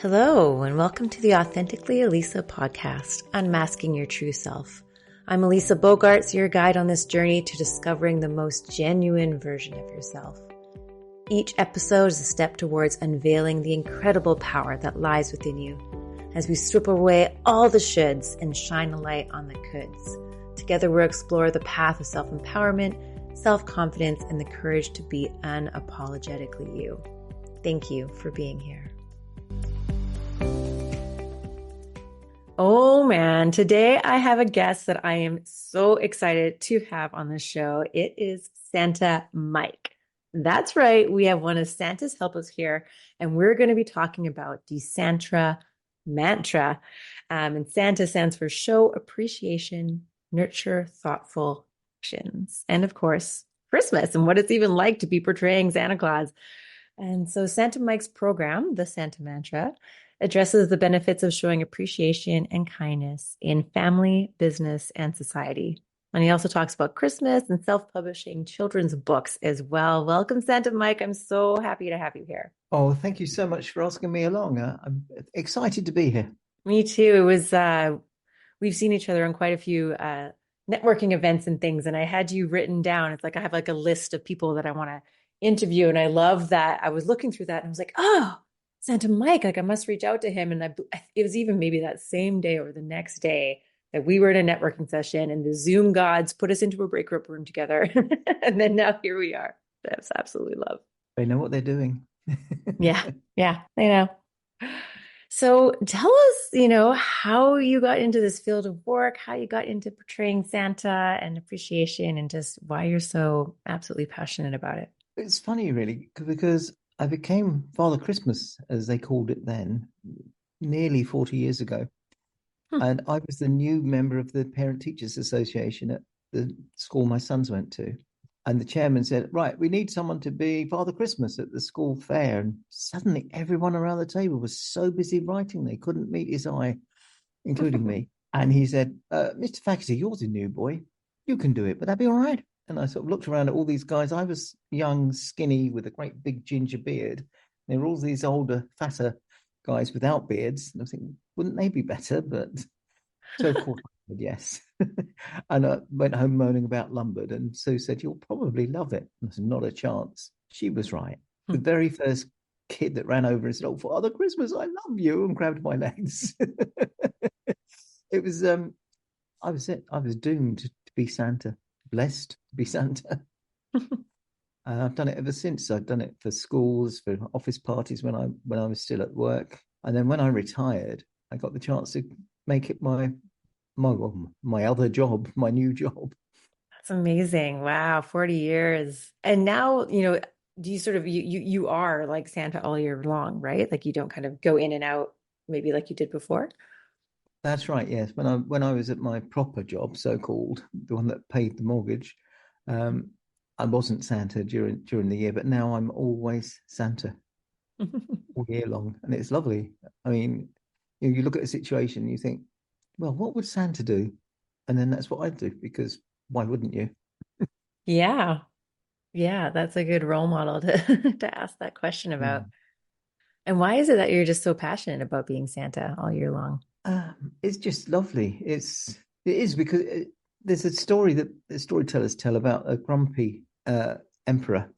Hello, and welcome to the Authentically Elisa podcast, Unmasking Your True Self. I'm Elisa Bogarts, your guide on this journey to discovering the most genuine version of yourself. Each episode is a step towards unveiling the incredible power that lies within you as we strip away all the shoulds and shine a light on the coulds. Together we'll explore the path of self-empowerment, self-confidence, and the courage to be unapologetically you. Thank you for being here. Oh man, today I have a guest that I am so excited to have on the show. It is Santa Mike. That's right, we have one of Santa's helpers here, and we're going to be talking about the S.A.N.T.A mantra. And Santa stands for Show Appreciation, Nurture Thoughtful Actions. And of course, Christmas and what it's even like to be portraying Santa Claus. And so Santa Mike's program, the S.A.N.T.A mantra, addresses the benefits of showing appreciation and kindness in family, business, and society. And he also talks about Christmas and self-publishing children's books as well. Welcome, Santa Mike. I'm so happy to have you here. Oh, thank you so much for asking me along. I'm excited to be here. Me too. It was, we've seen each other on quite a few networking events and things, and I had you written down. It's like I have like a list of people that I want to interview, and I love that. I was looking through that, and I was like, oh, Santa Mike, like I must reach out to him. And it was even maybe that same day or the next day that we were in a networking session and the Zoom gods put us into a break room together. And then now here we are. That's absolutely love. They know what they're doing. Yeah, they know. So tell us, how you got into this field of work, how you got into portraying Santa and appreciation, and just why you're so absolutely passionate about it. It's funny, really, because I became Father Christmas, as they called it then, nearly 40 years ago. And I was the new member of the Parent Teachers Association at the school my sons went to. And the chairman said, right, we need someone to be Father Christmas at the school fair. And suddenly everyone around the table was so busy writing, they couldn't meet his eye, including me. And he said, Mr. Facherty, you're the new boy. You can do it. Would that be all right? And I sort of looked around at all these guys. I was young, skinny, with a great big ginger beard. There were all these older, fatter guys without beards. And I was thinking, wouldn't they be better? But so of course I said yes. And I went home moaning about Lombard. And Sue said, you'll probably love it. And I said, not a chance. She was right. The very first kid that ran over and said, oh, Father Christmas, I love you, and grabbed my legs. It was, I was doomed to be Santa. Blessed to be Santa. I've done it ever since. I've done it for schools, for office parties when I was still at work, and then when I retired, I got the chance to make it my other job, my new job. That's amazing! Wow, 40 years, and now do you sort of you are like Santa all year long, right? Like you don't kind of go in and out, maybe like you did before. That's right, yes. When I was at my proper job, so called, the one that paid the mortgage, I wasn't Santa during the year, but now I'm always Santa all year long, and it's lovely. I mean, you look at a situation, you think, well, what would Santa do? And then that's what I do, because why wouldn't you? Yeah, that's a good role model to to ask that question about. Mm. And why is it that you're just so passionate about being Santa all year long? It's just lovely. It is because there's a story that the storytellers tell about a grumpy emperor,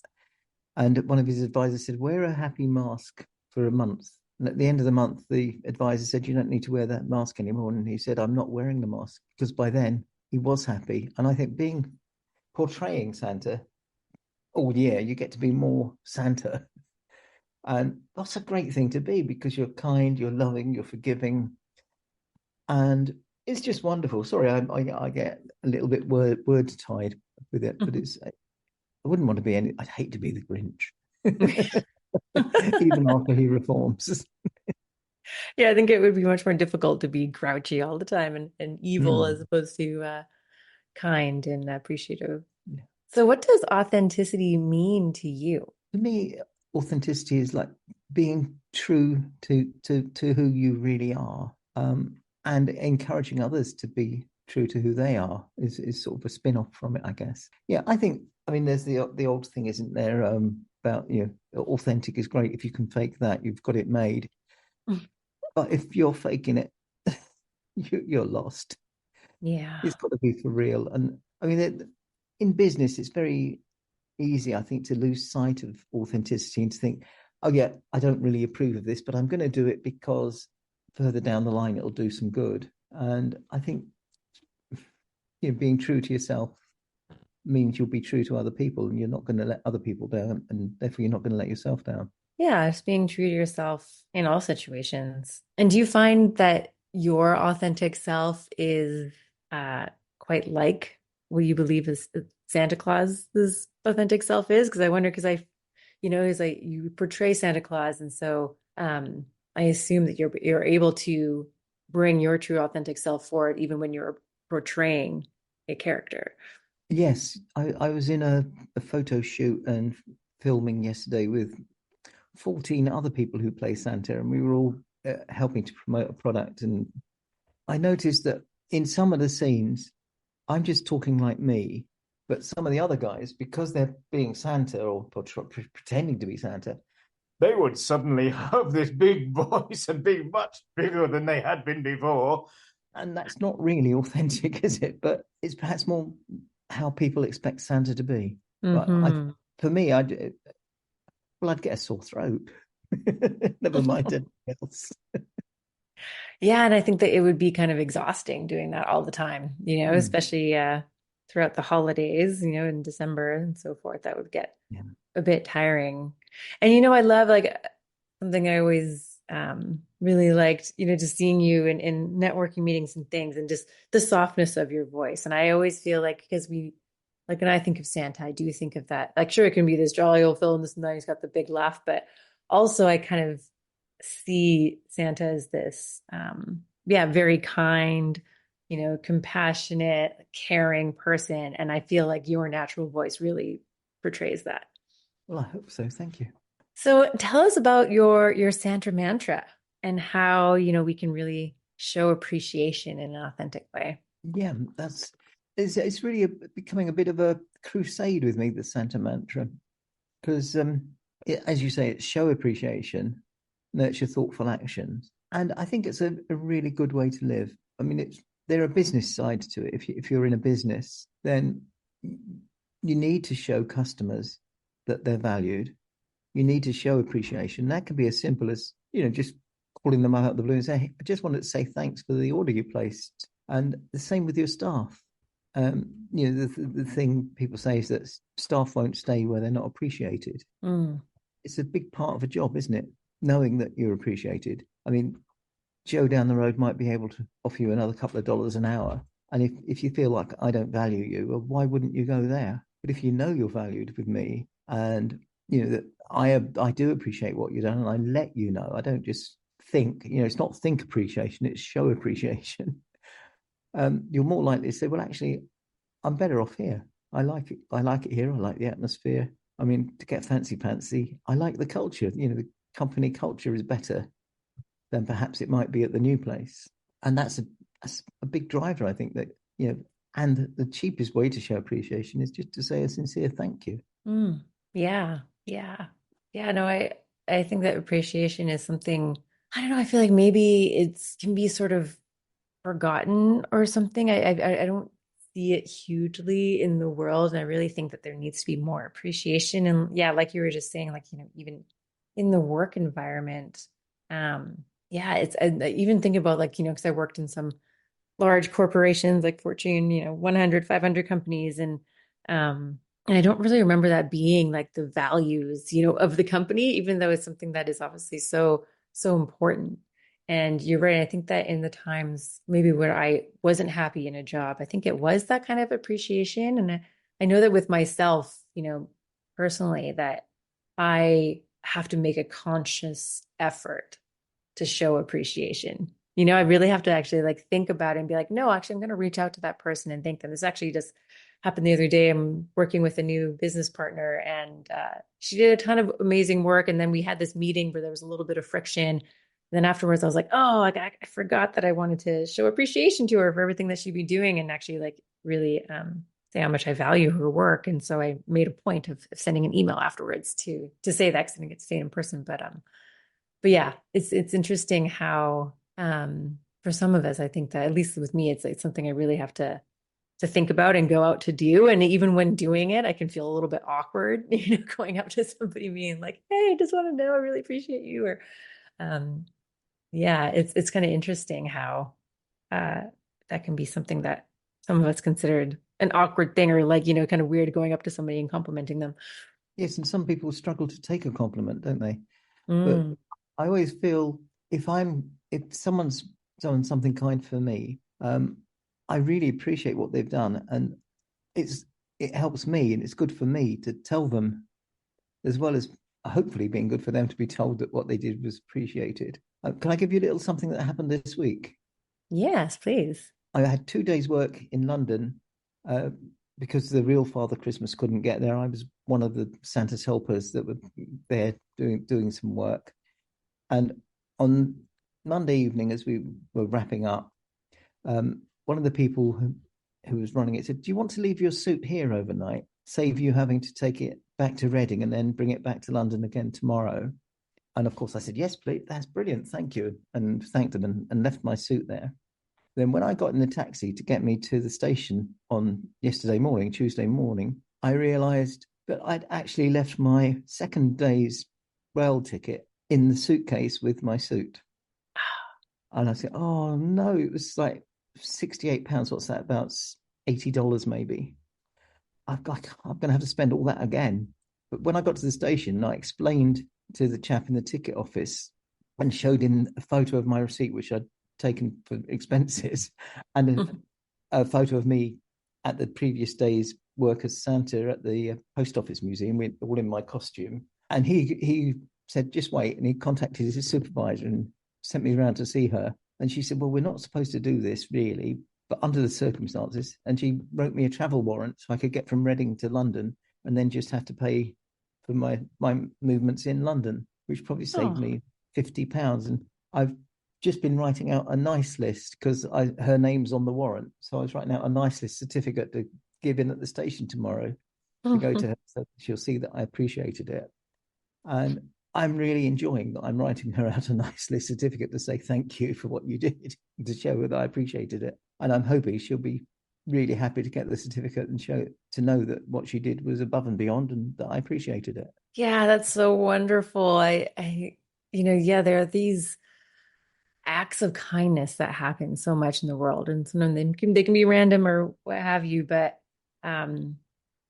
and one of his advisors said, wear a happy mask for a month. And at the end of the month, the advisor said, you don't need to wear that mask anymore. And he said, I'm not wearing the mask, because by then he was happy. And I think portraying Santa all year, you get to be more Santa. And that's a great thing to be, because you're kind, you're loving, you're forgiving. And it's just wonderful. Sorry, I get a little bit word tied with it, but I wouldn't want to be I'd hate to be the Grinch, even after he reforms. Yeah, I think it would be much more difficult to be grouchy all the time and evil as opposed to kind and appreciative. Yeah. So what does authenticity mean to you? To me, authenticity is like being true to who you really are. And encouraging others to be true to who they are is sort of a spin-off from it, I guess. Yeah, I mean, there's the old thing, isn't there, about, authentic is great. If you can fake that, you've got it made. But if you're faking it, you're lost. Yeah. It's got to be for real. And I mean, in business, it's very easy, I think, to lose sight of authenticity and to think, oh, yeah, I don't really approve of this, but I'm going to do it because further down the line, it'll do some good. And I think, being true to yourself means you'll be true to other people and you're not going to let other people down. And therefore, you're not going to let yourself down. Yeah, just being true to yourself in all situations. And do you find that your authentic self is uh, quite like what you believe is Santa Claus's authentic self is? Because I wonder, because it's like you portray Santa Claus, and so I assume that you're able to bring your true authentic self forward, even when you're portraying a character. Yes, I was in a photo shoot and filming yesterday with 14 other people who play Santa, and we were all helping to promote a product. And I noticed that in some of the scenes, I'm just talking like me, but some of the other guys, because they're being Santa or pretending to be Santa, they would suddenly have this big voice and be much bigger than they had been before. And that's not really authentic, is it? But it's perhaps more how people expect Santa to be. But Hmm. for me, I'd get a sore throat. Never mind anything else. Yeah, and I think that it would be kind of exhausting doing that all the time, Mm, especially throughout the holidays, in December and so forth. That would get yeah. a bit tiring. And I love like something I always really liked, just seeing you in networking meetings and things and just the softness of your voice. And I always feel like because like when I think of Santa, I do think of that. Like sure, it can be this jolly old Phil and this and that, he's got the big laugh, but also I kind of see Santa as this yeah, very kind, compassionate, caring person. And I feel like your natural voice really portrays that. Well, I hope so. Thank you. So tell us about your Santa mantra and how, we can really show appreciation in an authentic way. Yeah, it's really becoming a bit of a crusade with me, the Santa mantra, because as you say, it's show appreciation, nurture thoughtful actions, and I think it's a really good way to live. I mean, there are business sides to it. If you're in a business, then you need to show customers that they're valued. You need to show appreciation. That can be as simple as just calling them out of the blue and say, hey, I just wanted to say thanks for the order you placed, and the same with your staff. The thing people say is that staff won't stay where they're not appreciated. Mm. It's a big part of a job, isn't it? Knowing that you're appreciated. I mean, Joe down the road might be able to offer you another couple of dollars an hour. And if you feel like I don't value you, well, why wouldn't you go there? But if you know you're valued with me and that I do appreciate what you've done and I let you know, I don't just think, it's not think appreciation, it's show appreciation. You're more likely to say, well, actually, I'm better off here. I like it. I like it here. I like the atmosphere. I mean, to get fancy pantsy, I like the culture. The company culture is better than perhaps it might be at the new place. And that's a big driver, I think, that, and the cheapest way to show appreciation is just to say a sincere thank you. Mm. Yeah. Yeah. Yeah. No, I think that appreciation is something, I don't know, I feel like maybe it's can be sort of forgotten or something. I don't see it hugely in the world. And I really think that there needs to be more appreciation. And yeah, like you were just saying, like, even in the work environment, yeah, I even think about like, because I worked in some large corporations like Fortune, 100, 500 companies. And I don't really remember that being like the values, of the company, even though it's something that is obviously so, so important. And you're right. I think that in the times maybe where I wasn't happy in a job, I think it was that kind of appreciation. And I know that with myself, personally, that I have to make a conscious effort to show appreciation. I really have to actually like think about it and be like, no, actually, I'm going to reach out to that person and thank them. This actually just happened the other day. I'm working with a new business partner and she did a ton of amazing work. And then we had this meeting where there was a little bit of friction. And then afterwards, I was like, oh, I forgot that I wanted to show appreciation to her for everything that she'd be doing and actually like really say how much I value her work. And so I made a point of sending an email afterwards to say that because I didn't get to say it in person. but yeah, it's interesting how for some of us, I think that at least with me, it's something I really have to think about and go out to do. And even when doing it, I can feel a little bit awkward, going up to somebody being like, "Hey, I just want to know, I really appreciate you." Or um, yeah, it's kind of interesting how uh, that can be something that some of us considered an awkward thing or like, kind of weird going up to somebody and complimenting them. Yes, and some people struggle to take a compliment, don't they? But Mm. I always feel if someone's done something kind for me, I really appreciate what they've done, and it's it helps me, and it's good for me to tell them, as well as hopefully being good for them to be told that what they did was appreciated. Can I give you a little something that happened this week? Yes, please. I had 2 days' work in London uh, because the real Father Christmas couldn't get there. I was one of the Santa's helpers that were there doing some work. And on Monday evening, as we were wrapping up, one of the people who was running it said, "Do you want to leave your suit here overnight? Save you having to take it back to Reading and then bring it back to London again tomorrow." And of course, I said, "Yes, please. That's brilliant. Thank you." And thanked them and left my suit there. Then, when I got in the taxi to get me to the station on Tuesday morning, I realized that I'd actually left my second day's rail ticket in the suitcase with my suit. And I said, "Oh no, it was like £68. What's that? About $80 maybe. I'm going to have to spend all that again." But when I got to the station, I explained to the chap in the ticket office and showed him a photo of my receipt, which I'd taken for expenses, and a photo of me at the previous day's work as Santa at the post office museum, all in my costume. And he said, "Just wait," and he contacted his supervisor and sent me around to see her. And she said, "Well, we're not supposed to do this really, but under the circumstances." And she wrote me a travel warrant so I could get from Reading to London, and then just have to pay for my movements in London, which probably saved Oh. me £50. And I've just been writing out a nice list because her name's on the warrant. So I was writing out a nice list certificate to give in at the station tomorrow to go to her, so she'll see that I appreciated it. And I'm really enjoying that I'm writing her out a nice list certificate to say thank you for what you did, to show her that I appreciated it. And I'm hoping she'll be really happy to get the certificate and show to know that what she did was above and beyond and that I appreciated it. Yeah, that's so wonderful. Yeah, there are these acts of kindness that happen so much in the world, and sometimes they can be random or what have you, but um,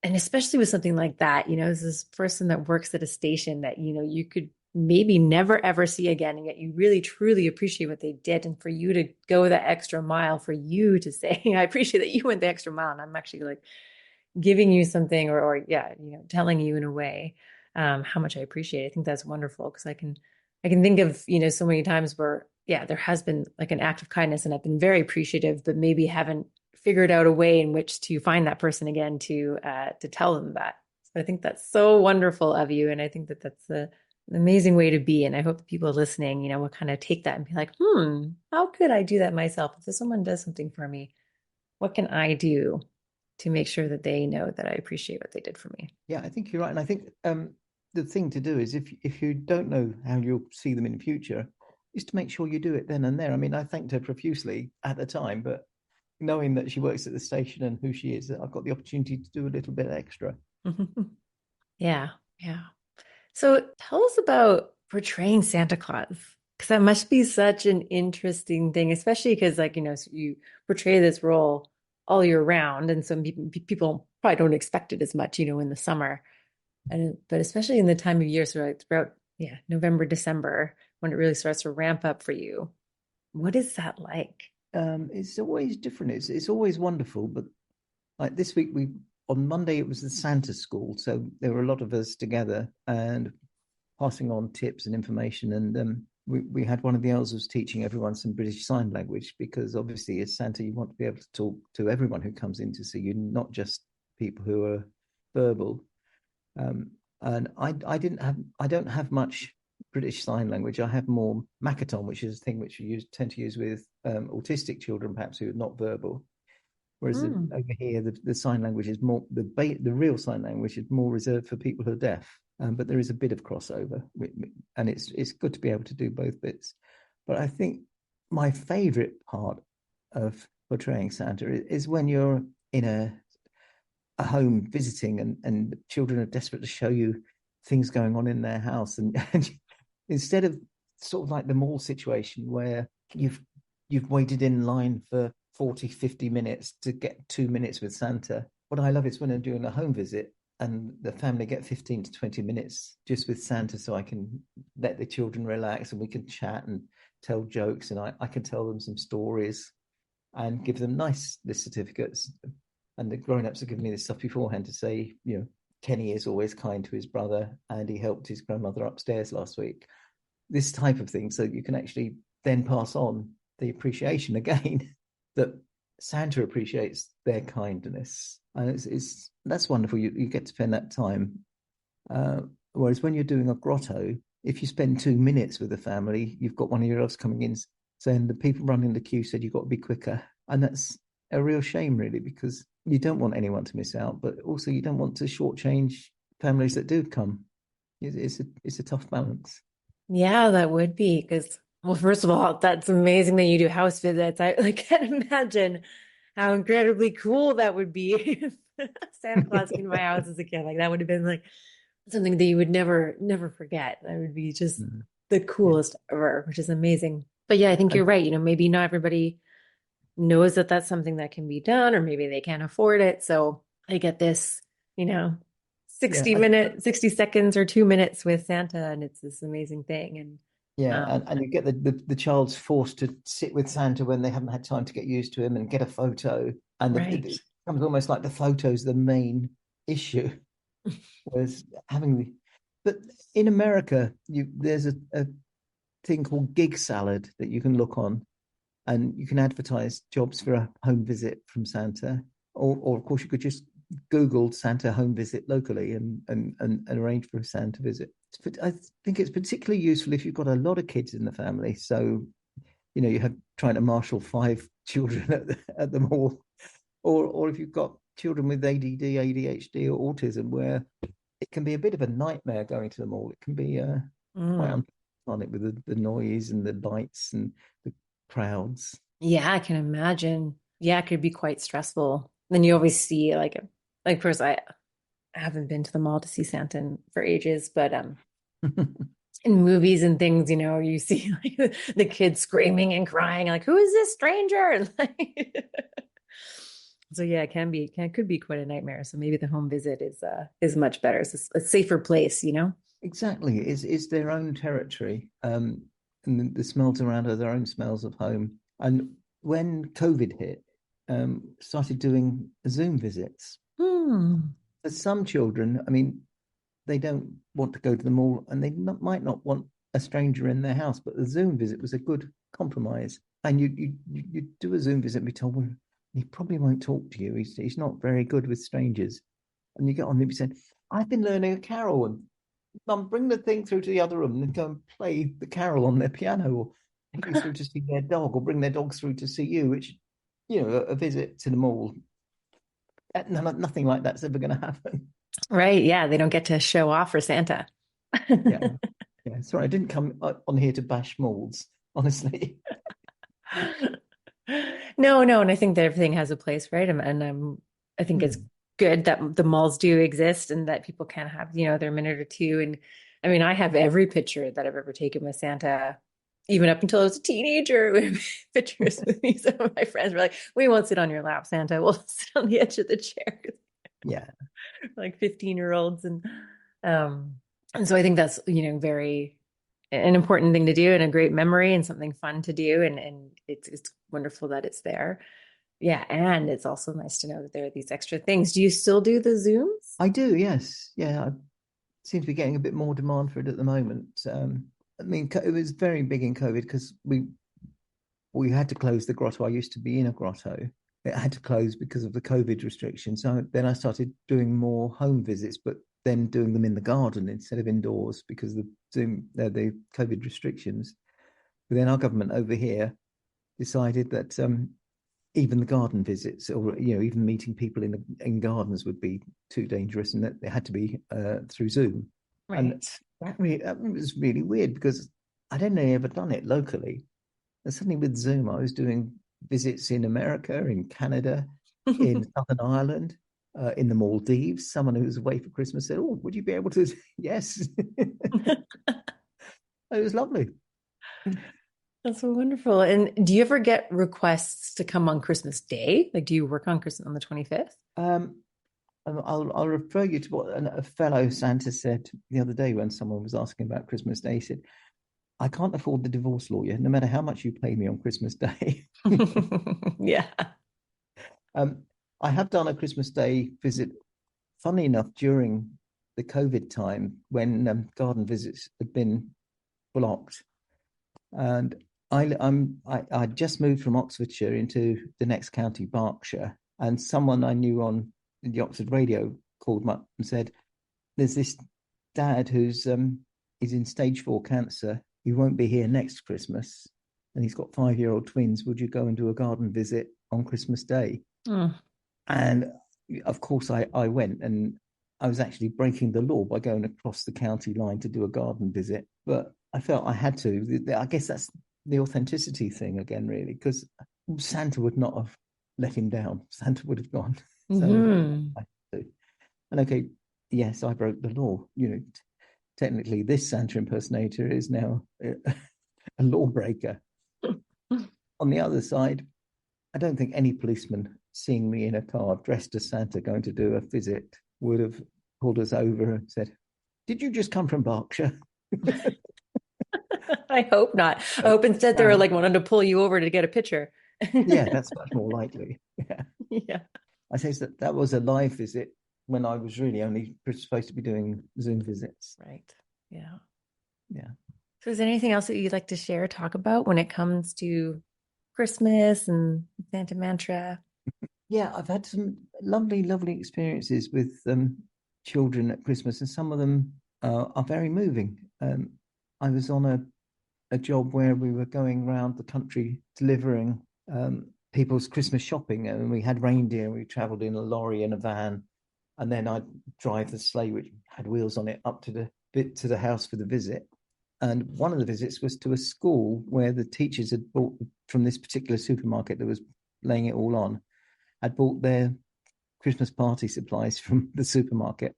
and especially with something like that, there's this person that works at a station that you could maybe never ever see again, and yet you really truly appreciate what they did, and for you to go that extra mile, for you to say, "I appreciate that you went the extra mile," and I'm actually like giving you something or yeah, telling you in a way how much I appreciate it. I think that's wonderful because I can think of, so many times where, yeah, there has been like an act of kindness and I've been very appreciative, but maybe haven't figured out a way in which to find that person again to tell them that. So I think that's so wonderful of you. And I think that that's an amazing way to be. And I hope the people listening, will kind of take that and be like, how could I do that myself? If someone does something for me, what can I do to make sure that they know that I appreciate what they did for me? Yeah, I think you're right. And I think the thing to do is if you don't know how you'll see them in the future, is to make sure you do it then and there. I mean, I thanked her profusely at the time, but knowing that she works at the station and who she is, I've got the opportunity to do a little bit extra. Yeah, yeah. So tell us about portraying Santa Claus, because that must be such an interesting thing, especially because, like, so you portray this role all year round, and some people probably don't expect it as much, in the summer, and but especially in the time of year, so like throughout, yeah, November, December, when it really starts to ramp up for you. What is that like? It's always different. It's always wonderful, but like this week, we on Monday it was the Santa School, so there were a lot of us together and passing on tips and information. And we had one of the elders teaching everyone some British Sign Language because obviously, as Santa, you want to be able to talk to everyone who comes in to see you, not just people who are verbal. And I don't have much British Sign Language. I have more Makaton, which is a thing which you tend to use with autistic children, perhaps who are not verbal. Whereas Hmm. over here, the sign language is more the real sign language is more reserved for people who are deaf. but there is a bit of crossover, and it's good to be able to do both bits. But I think my favourite part of portraying Santa is when you're in a home visiting, and children are desperate to show you things going on in their house, and instead of sort of like the mall situation where you've waited in line for 40, 50 minutes to get 2 minutes with Santa. What I love is when I'm doing a home visit and the family get 15 to 20 minutes just with Santa, so I can let the children relax and we can chat and tell jokes, and I can tell them some stories and give them nice list certificates. And the grown-ups are giving me this stuff beforehand to say, Kenny is always kind to his brother and he helped his grandmother upstairs last week. This type of thing, so you can actually then pass on the appreciation again that Santa appreciates their kindness. And it's that's wonderful. You get to spend that time. Whereas when you're doing a grotto, if you spend 2 minutes with the family, you've got one of your elves coming in saying the people running the queue said you've got to be quicker. And that's a real shame, really, because you don't want anyone to miss out, but also you don't want to shortchange families that do come. It's a tough balance. Yeah, that would be because, well, first of all, that's amazing that you do house visits. I like can't imagine how incredibly cool that would be if Santa Claus came to my house as a kid. Like that would have been like something that you would never forget. That would be just the Yeah. coolest ever, which is amazing. But yeah, I think you're And right. Maybe not everybody knows that that's something that can be done, or maybe they can't afford it. So I get this, you know, yeah, 60 seconds or 2 minutes with Santa, and it's this amazing thing. And yeah, um, and you get the child's forced to sit with Santa when they haven't had time to get used to him and get a photo, and right. it becomes almost like the photo's the main issue. Whereas having the, but in America, there's a thing called gig salad that you can look on, and you can advertise jobs for a home visit from Santa, or of course you could just Google Santa home visit locally and arrange for a Santa visit. I think it's particularly useful if you've got a lot of kids in the family. So you have trying to marshal 5 children at the mall, or if you've got children with ADD, ADHD, or autism, where it can be a bit of a nightmare going to the mall. It can be quite Mm. unpleasant with the noise and the lights and the crowds. Yeah, I can imagine. Yeah, it could be quite stressful. Then you always see like of course I haven't been to the mall to see Santa for ages, but in movies and things, you see like the kids screaming and crying, like, who is this stranger? And like so yeah, could be quite a nightmare. So maybe the home visit is much better. It's a safer place. Exactly, it's their own territory, and the smells around are their own smells of home. And when COVID hit, started doing Zoom visits. Hmm. For some children, I mean, they don't want to go to the mall, and might not want a stranger in their house. But the Zoom visit was a good compromise. And you do a Zoom visit and be told, well, he probably won't talk to you. He's not very good with strangers. And you get on and be saying, I've been learning a carol, and Mum, bring the thing through to the other room and go and play the carol on their piano, or take you through to see their dog, or bring their dog through to see you. Which, a visit to the mall, nothing like that's ever going to happen. Right. Yeah, they don't get to show off for Santa. Yeah. Yeah, sorry, I didn't come on here to bash malls, honestly. No, no, and I think that everything has a place, right? And I think it's Hmm. good that the malls do exist and that people can have, their minute or two. And I mean, I have every picture that I've ever taken with Santa, even up until I was a teenager. Pictures with me. Some of my friends were like, "We won't sit on your lap, Santa. We'll sit on the edge of the chair." Yeah, Like 15-year-olds, um and so I think that's, very an important thing to do and a great memory and something fun to do, and it's wonderful that it's there. Yeah, and it's also nice to know that there are these extra things. Do you still do the Zooms? I do. Yes, yeah. I seem to be getting a bit more demand for it at the moment. I mean, it was very big in COVID because we had to close the grotto. I used to be in a grotto. It had to close because of the COVID restrictions. So then I started doing more home visits, but then doing them in the garden instead of indoors because the COVID restrictions. But then our government over here decided that even the garden visits, or even meeting people in gardens would be too dangerous, and that it had to be through Zoom. And Right. that was really weird because I'd only ever done it locally. And suddenly with Zoom, I was doing visits in America, in Canada, in Southern Ireland, in the Maldives. Someone who was away for Christmas said, "Oh, would you be able to?" Yes, it was lovely. That's so wonderful. And do you ever get requests to come on Christmas Day? Like, do you work on Christmas on the 25th? Um, I'll refer you to what a fellow Santa said the other day when someone was asking about Christmas Day. He said, "I can't afford the divorce lawyer, no matter how much you pay me on Christmas Day." Yeah. um, I have done a Christmas Day visit, funny enough, during the COVID time when garden visits had been blocked. And I just moved from Oxfordshire into the next county, Berkshire, and someone I knew on the Oxford radio called me up and said, "There's this dad who's is in stage 4 cancer. He won't be here next Christmas, and he's got 5-year-old twins. Would you go and do a garden visit on Christmas Day?" Mm. And of course, I went, and I was actually breaking the law by going across the county line to do a garden visit. But I felt I had to. I guess that's the authenticity thing again, really, because Santa would not have let him down. Santa would have gone. So Hmm. I had to. And okay, yes, I broke the law. Technically, this Santa impersonator is now a lawbreaker. On the other side, I don't think any policeman seeing me in a car dressed as Santa going to do a visit would have pulled us over and said, "Did you just come from Berkshire?" I hope not. I So, hope instead they were now, like wanting to pull you over to get a picture. yeah, that's much more likely. Yeah. Yeah. I say that was a live visit when I was really only supposed to be doing Zoom visits. Right. Yeah. Yeah. So is there anything else that you'd like to share, talk about when it comes to Christmas and Santa Mantra? Yeah, I've had some lovely, lovely experiences with children at Christmas, and some of them are very moving. I was on a job where we were going around the country delivering people's Christmas shopping, and we had reindeer, and we traveled in a lorry and a van, and then I'd drive the sleigh, which had wheels on it, up to the house for the visit. And one of the visits was to a school where the teachers had bought from this particular supermarket that was laying it all on, had bought their Christmas party supplies from the supermarket.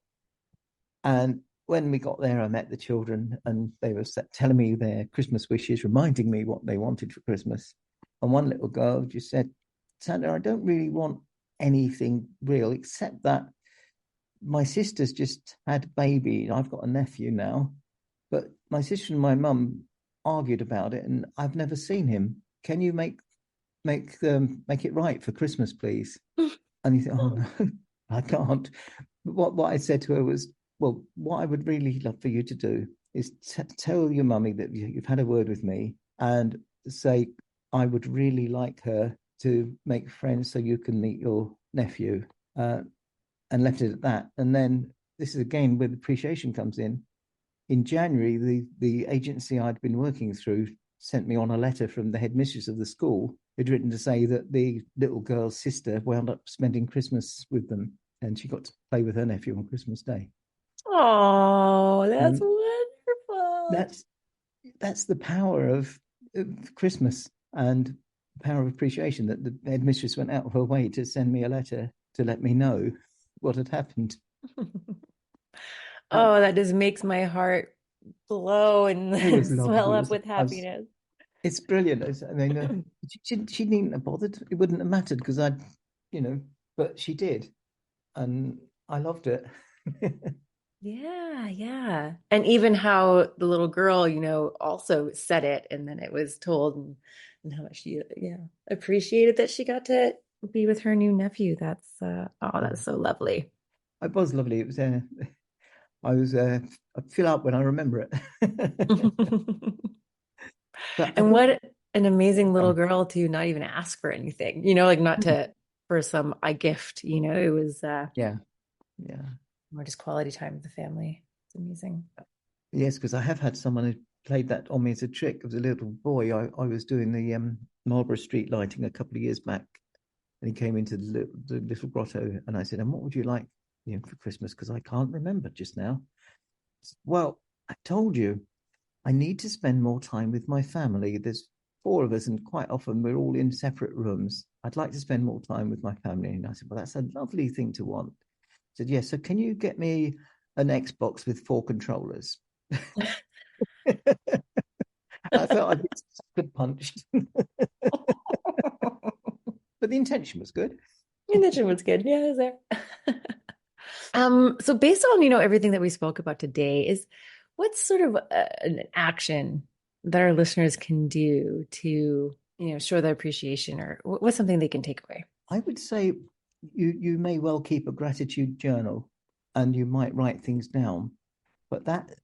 And when we got there, I met the children, and they were telling me their Christmas wishes, reminding me what they wanted for Christmas. And one little girl just said, "Santa, I don't really want anything real, except that my sister's just had a baby. I've got a nephew now, but my sister and my mum argued about it, and I've never seen him. Can you make it right for Christmas, please?" And you think, "Oh no, I can't." But what I said to her was, "Well, what I would really love for you to do is tell your mummy that you've had a word with me, and say I would really like her to make friends so you can meet your nephew." Uh, and left it at that. And then this is again where the appreciation comes in. In January, the agency I'd been working through sent me on a letter from the headmistress of the school who'd written to say that the little girl's sister wound up spending Christmas with them, and she got to play with her nephew on Christmas Day. Oh, that's And wonderful. that's that's the power of Christmas and the power of appreciation, that the headmistress went out of her way to send me a letter to let me know what had happened. That Oh, that just makes my heart blow it was and swell lovely. up with happiness. It's brilliant. I mean, she needn't have bothered. It wouldn't have mattered because you know, but she did, and I loved it. Yeah, yeah. And even how the little girl, also said it and then it was told and how much she, yeah, appreciated that she got to be with her new nephew. That's oh, Yeah, that's so lovely. it was lovely. It was. I was. I feel up when I remember it. But I And think. what an amazing little Um, girl to not even ask for anything, like not to for some I gift, it was yeah, yeah, more just quality time with the family. It's amazing. yes. Because I have had someone who played that on me as a trick. As a little boy, I was doing the Marlborough Street lighting a couple of years back, and he came into the little grotto, and I said, "And what would you like, for Christmas? Because I can't remember just now." Well, I told you I need to spend more time with my family. There's four of us, and quite often we're all in separate rooms. I'd like to spend more time with my family. And I said, well, that's a lovely thing to want. I said, yes. So can you get me an Xbox with four controllers? I felt I'd been sucker punched, but the intention was good. The intention was good. Yeah, it was there. So based on, everything that we spoke about today, is what's sort of an action that our listeners can do to, show their appreciation, or what's something they can take away? I would say you may well keep a gratitude journal and you might write things down, but that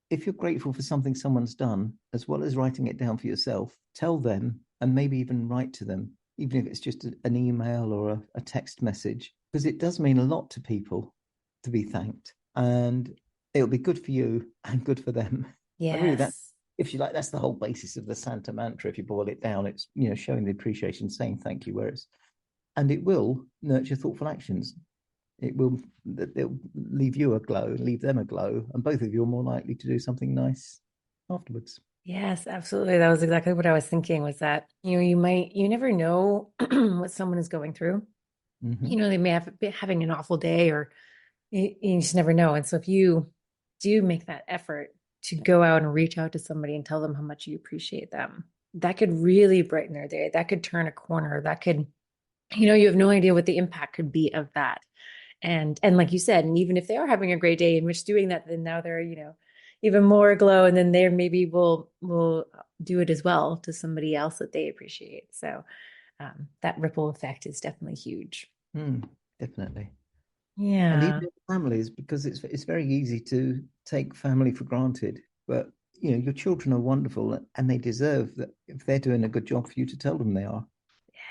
if you're grateful for something someone's done, as well as writing it down for yourself, tell them and maybe even write to them, even if it's just an email or a text message, because it does mean a lot to people to be thanked. And it'll be good for you and good for them. And really, that, Yes. if you like, that's the whole basis of the Santa mantra. If you boil it down, it's, showing the appreciation, saying thank you, and it will nurture thoughtful actions. It'll leave you a glow, leave them a glow, and both of you are more likely to do something nice afterwards. Yes, absolutely. That was exactly what I was thinking, was that, you never know what someone is going through. Mm-hmm. They may have been having an awful day, or you just never know. And so if you do make that effort to go out and reach out to somebody and tell them how much you appreciate them, that could really brighten their day. That could turn a corner. That could, you have no idea what the impact could be of that. And like you said, and even if they are having a great day in which doing that, then now they're, even more aglow, and then they maybe will do it as well to somebody else that they appreciate. So that ripple effect is definitely huge. Definitely. And Yeah. even in families, because it's very easy to take family for granted. But your children are wonderful, and they deserve that. If they're doing a good job, for you to tell them they are.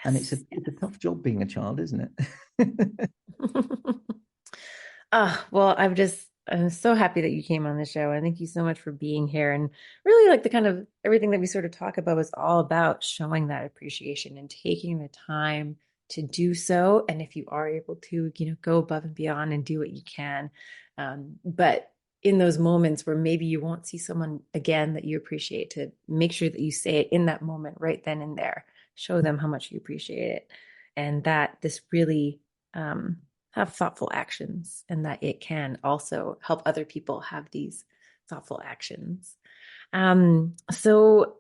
And it's a Yes. it's a tough job being a child, isn't it? Well, I'm so happy that you came on the show. And thank you so much for being here. And really, like, the kind of everything that we sort of talk about was all about showing that appreciation and taking the time to do so. And if you are able to, go above and beyond and do what you can. But in those moments where maybe you won't see someone again that you appreciate, to make sure that you say it in that moment, right then and there, show them how much you appreciate it. And that this really, have thoughtful actions, and that it can also help other people have these thoughtful actions. So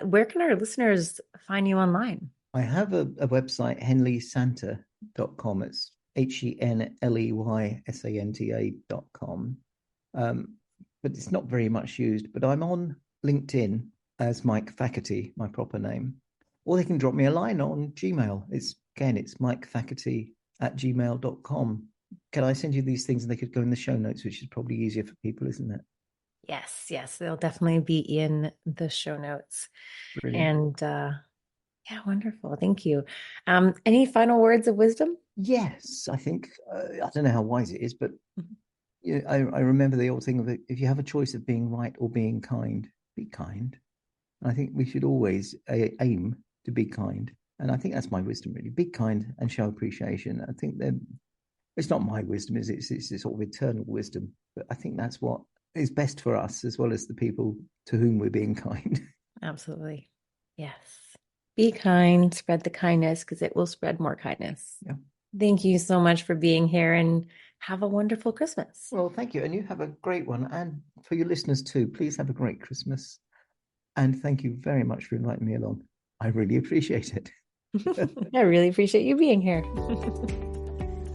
where can our listeners find you online? I have a website, henleysanta.com. It's HENLEYSANTA.com. But it's not very much used. But I'm on LinkedIn as Mike Facherty, my proper name. Or they can drop me a line on Gmail. It's mikefacherty@gmail.com. Can I send you these things and they could go in the show notes, which is probably easier for people, isn't it? Yes, they'll definitely be in the show notes. Brilliant. And yeah, wonderful. Thank you. Any final words of wisdom? Yes, I think, I don't know how wise it is, but I remember the old thing of it, if you have a choice of being right or being kind, be kind. I think we should always aim to be kind. And I think that's my wisdom, really. Be kind and show appreciation. I think that it's not my wisdom, is it? It's sort of eternal wisdom. But I think that's what is best for us, as well as the people to whom we're being kind. Absolutely. Yes. Be kind, spread the kindness, because it will spread more kindness. Yeah. Thank you so much for being here, and have a wonderful Christmas. Well, thank you. And you have a great one. And for your listeners too, please have a great Christmas. And thank you very much for inviting me along. I really appreciate it. I really appreciate you being here.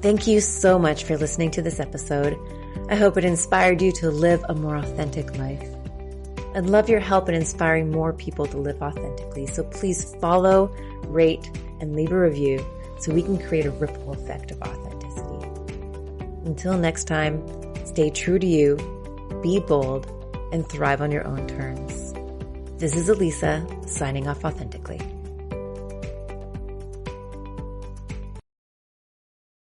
Thank you so much for listening to this episode. I hope it inspired you to live a more authentic life. I'd love your help in inspiring more people to live authentically. So please follow, rate, and leave a review so we can create a ripple effect of authenticity. Until next time, stay true to you, be bold, and thrive on your own terms. This is Elisa, signing off authentically.